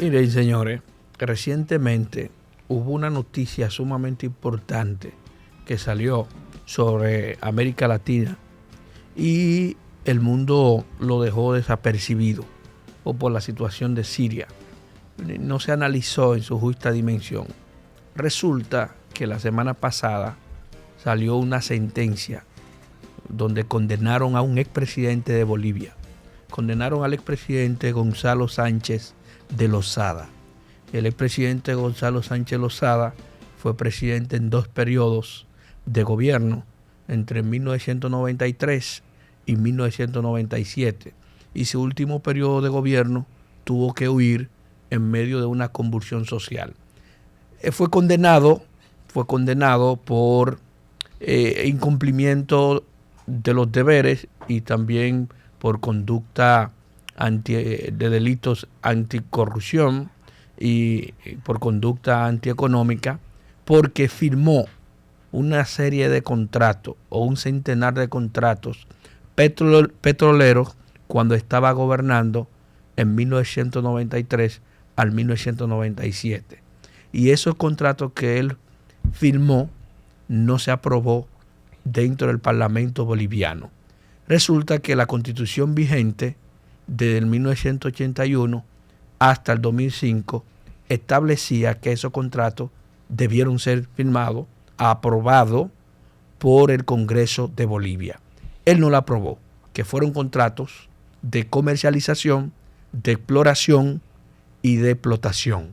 Miren, señores, recientemente hubo una noticia sumamente importante que salió sobre América Latina y el mundo lo dejó desapercibido o por la situación de Siria. No se analizó en su justa dimensión. Resulta que la semana pasada salió una sentencia donde condenaron a un expresidente de Bolivia. Condenaron al expresidente Gonzalo Sánchez de Lozada. El expresidente Gonzalo Sánchez Lozada fue presidente en 2 periodos de gobierno entre 1993 y 1997. Y su último periodo de gobierno tuvo que huir en medio de una convulsión social. Fue condenado por incumplimiento de los deberes y también por conducta de delitos anticorrupción y por conducta antieconómica, porque firmó una serie de contratos o un centenar de contratos petroleros cuando estaba gobernando en 1993 al 1997. Y esos contratos que él firmó no se aprobó dentro del Parlamento boliviano. Resulta que la constitución vigente desde el 1981 hasta el 2005 establecía que esos contratos debieron ser firmados, aprobados por el Congreso de Bolivia. Él no lo aprobó, que fueron contratos de comercialización, de exploración y de explotación.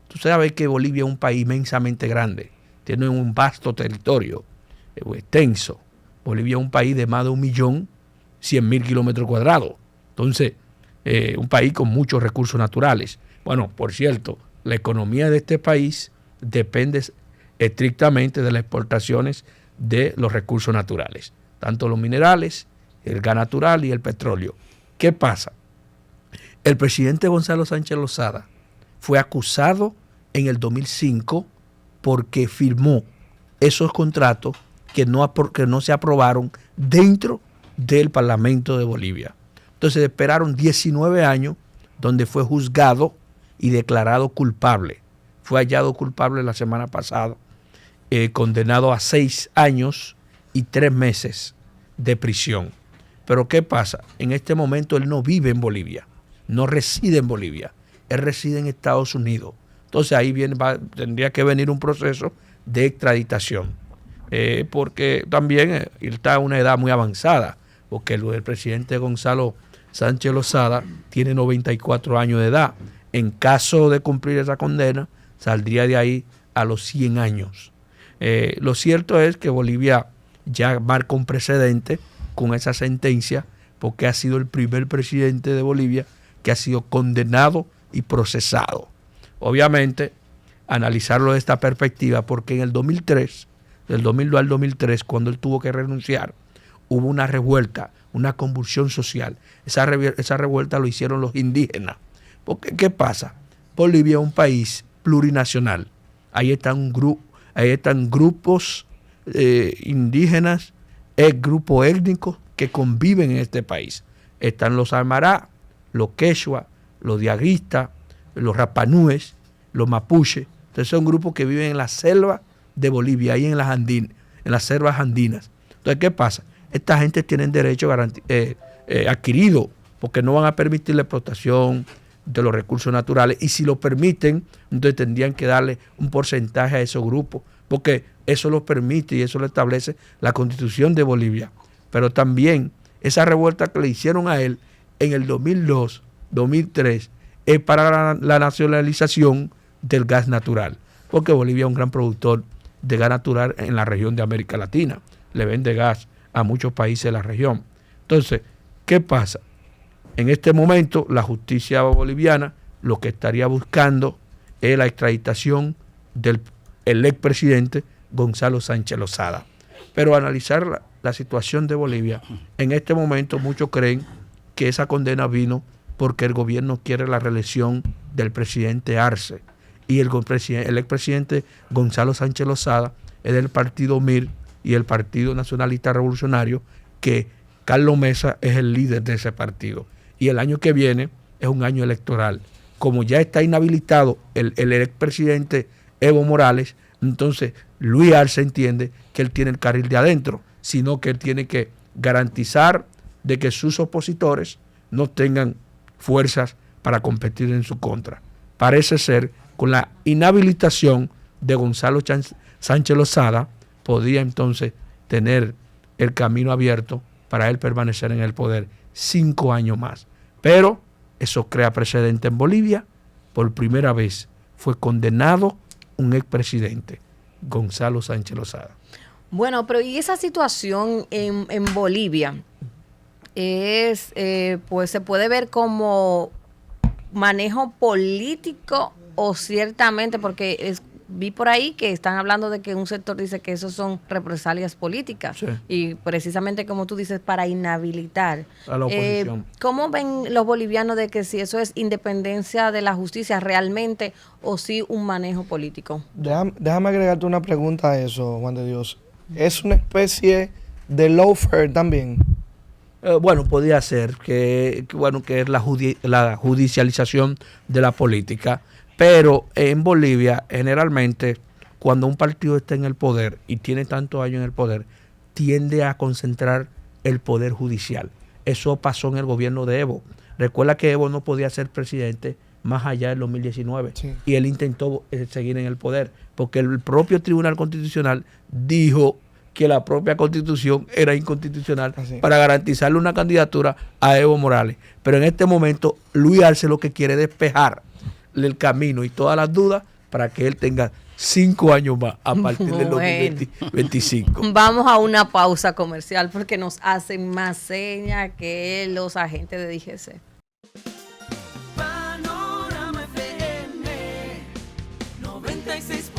Tú sabes que Bolivia es un país inmensamente grande, tiene un vasto territorio extenso. Bolivia es un país de más de 1.100.000 kilómetros cuadrados. Entonces, un país con muchos recursos naturales. Bueno, por cierto, la economía de este país depende estrictamente de las exportaciones de los recursos naturales, tanto los minerales, el gas natural y el petróleo. ¿Qué pasa? El presidente Gonzalo Sánchez Lozada fue acusado en el 2005 porque firmó esos contratos que no se aprobaron dentro del Parlamento de Bolivia. Entonces esperaron 19 años donde fue juzgado y declarado culpable. Fue hallado culpable la semana pasada, condenado a 6 años y 3 meses de prisión. Pero ¿qué pasa? En este momento él no vive en Bolivia, no reside en Bolivia, él reside en Estados Unidos. Entonces ahí tendría que venir un proceso de extraditación, porque también él está a una edad muy avanzada, porque el presidente Gonzalo Sánchez Lozada tiene 94 años de edad. En caso de cumplir esa condena, saldría de ahí a los 100 años. Lo cierto es que Bolivia ya marca un precedente con esa sentencia, porque ha sido el primer presidente de Bolivia que ha sido condenado y procesado. Obviamente, analizarlo de esta perspectiva, porque en el 2003, del 2002 al 2003, cuando él tuvo que renunciar, hubo una revuelta, una convulsión social. Esa revuelta lo hicieron los indígenas. Porque, ¿qué pasa? Bolivia es un país plurinacional. Ahí están grupos indígenas, grupos étnicos que conviven en este país. Están los aymará, los quechua, los diaguistas, los rapanúes, los mapuches. Entonces son grupos que viven en la selva de Bolivia, ahí en las selvas andinas. Entonces, ¿qué pasa? Esta gente tiene derecho adquirido, porque no van a permitir la explotación de los recursos naturales, y si lo permiten, entonces tendrían que darle un porcentaje a esos grupos, porque eso lo permite y eso lo establece la Constitución de Bolivia. Pero también esa revuelta que le hicieron a él en el 2002, 2003, es para la nacionalización del gas natural, porque Bolivia es un gran productor de gas natural en la región de América Latina, le vende gas a muchos países de la región. Entonces, ¿qué pasa? En este momento, la justicia boliviana lo que estaría buscando es la extraditación del expresidente Gonzalo Sánchez Lozada. Pero analizar la situación de Bolivia, en este momento muchos creen que esa condena vino porque el gobierno quiere la reelección del presidente Arce. Y el expresidente Gonzalo Sánchez Lozada es del partido MIR y el Partido Nacionalista Revolucionario, que Carlos Mesa es el líder de ese partido. Y el año que viene es un año electoral. como ya está inhabilitado el expresidente Evo Morales, entonces Luis Arce entiende que él tiene el carril de adentro, sino que él tiene que garantizar de que sus opositores no tengan fuerzas para competir en su contra. Parece ser, con la inhabilitación de Gonzalo Sánchez Lozada, podría entonces tener el camino abierto para él permanecer en el poder 5 años más. Pero eso crea precedente en Bolivia. Por primera vez fue condenado un expresidente, Gonzalo Sánchez Lozada. Bueno, pero ¿y esa situación en Bolivia? Es, pues se puede ver como manejo político o ciertamente, porque vi por ahí que están hablando de que un sector dice que eso son represalias políticas, sí, y precisamente como tú dices, para inhabilitar a la oposición. ¿Cómo ven los bolivianos de que si eso es independencia de la justicia realmente o si un manejo político? Déjame agregarte una pregunta a eso, Juan de Dios. ¿Es una especie de lawfare también? Bueno, podría ser que es la judicialización de la política, pero en Bolivia generalmente cuando un partido está en el poder y tiene tantos años en el poder, tiende a concentrar el poder judicial. Eso pasó en el gobierno de Evo. Recuerda que Evo no podía ser presidente más allá del 2019, sí, y él intentó seguir en el poder porque el propio Tribunal Constitucional dijo que la propia Constitución era inconstitucional para garantizarle una candidatura a Evo Morales. Pero en este momento Luis Arce lo que quiere es despejar el camino y todas las dudas para que él tenga 5 años más a partir del 2025. Vamos a una pausa comercial porque nos hacen más señas que los agentes de DGC. Panorama FM 96.